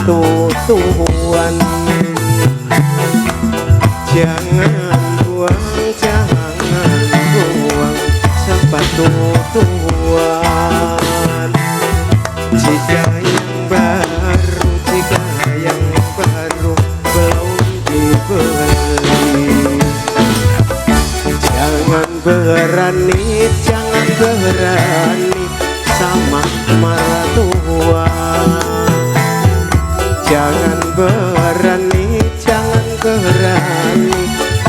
tutuan. Jangan buang sepatu tuan. Jika yang baru belum dibeli. Jangan berani sama mertua. Jangan berani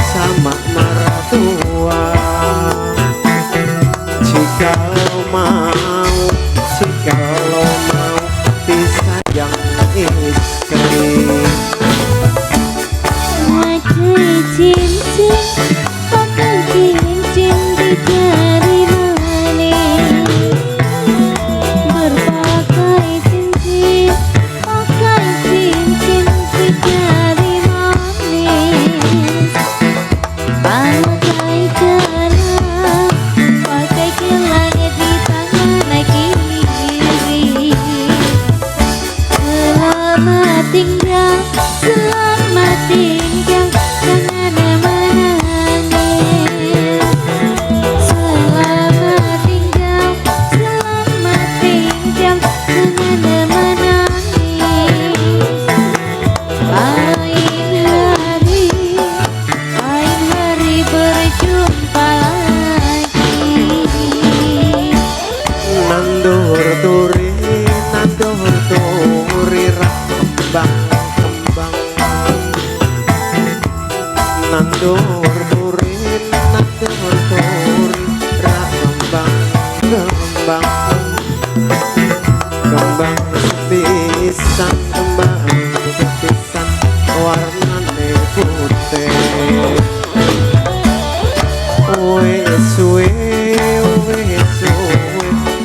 sama mertua. Jikalau mau disayang istri. Pakai cincin, pakai cincin di jari manis. Berpakai cincin, pakai cincin di jari manis. Pakai gelang, pakai gelang di tangan kiri. Selamat tinggal, selamat tinggal, jangan menangis. Selamat tinggal, jangan menangis. Lain hari berjumpa lagi. Nandur turi kembang. Nandur turi kembang sepisan warnane putih. Wes suwe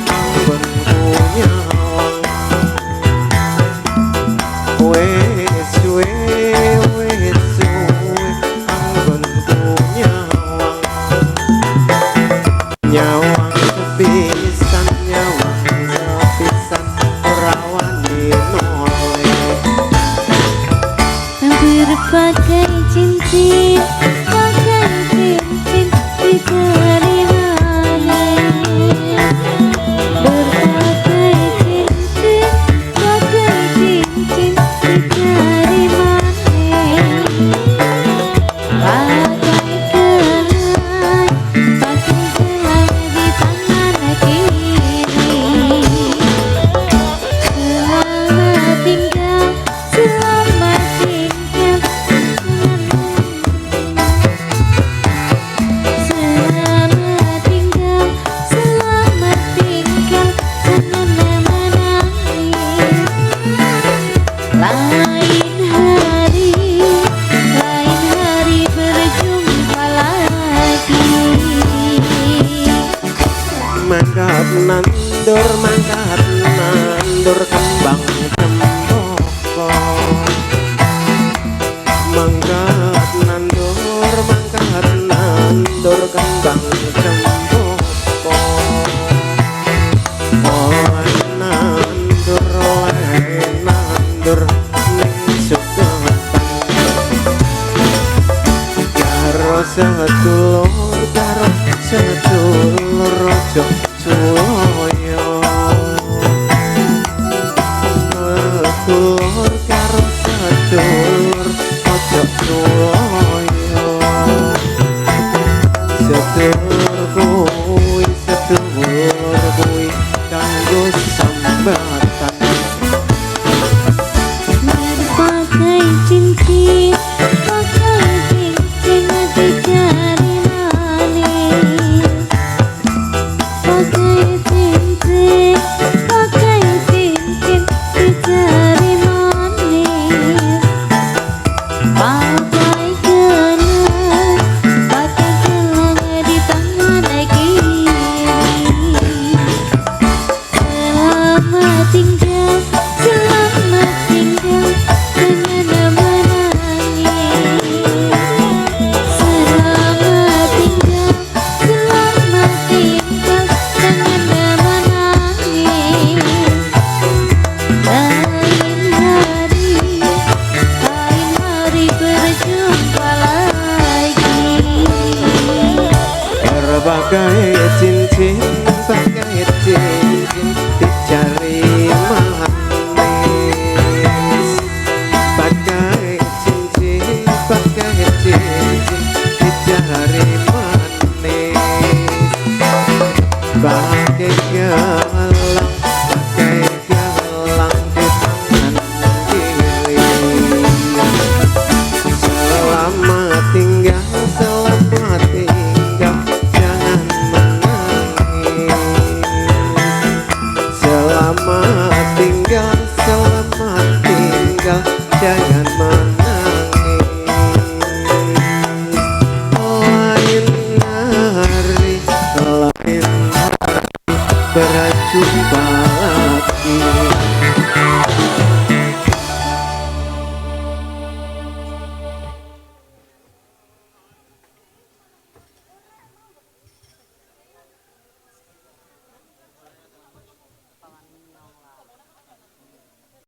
anggon nyawang. Wes suwe anggon nyawang. Nyawang sepisan ora wani noleh. Berpakai cincin, pakai cincin di jari manis. Berpakai cincin, pakai cincin di jari manis. Pakai gelang di tangan kiri. Selamat tinggal, selamat tinggal. Selamat tinggal, jangan menangis. Lain hari berjumpa lagi. Mangkat nandur kembang cempoko. Mangkat nandur kembang cempoko. Oleh nandur ning suketan. Karo sedulur ojo suloyo. Sedulur karo sedulur ojo suloyo. Sedulur kuwi kanggo sambatan. Berpakai cincin, pakai cincin di jari manis. Pakai cincin di jari manis. Pakai gelang di tangan kiri. Selamat tinggal, jangan menangis. Selamat tinggal, jangan menangis. Lain hari Bagai gelang, bagai gelang di tangan kiri. Selamat tinggal, jangan menangis. Selamat tinggal, jangan menangis. Lain hari, lain hari berjumpa lagi.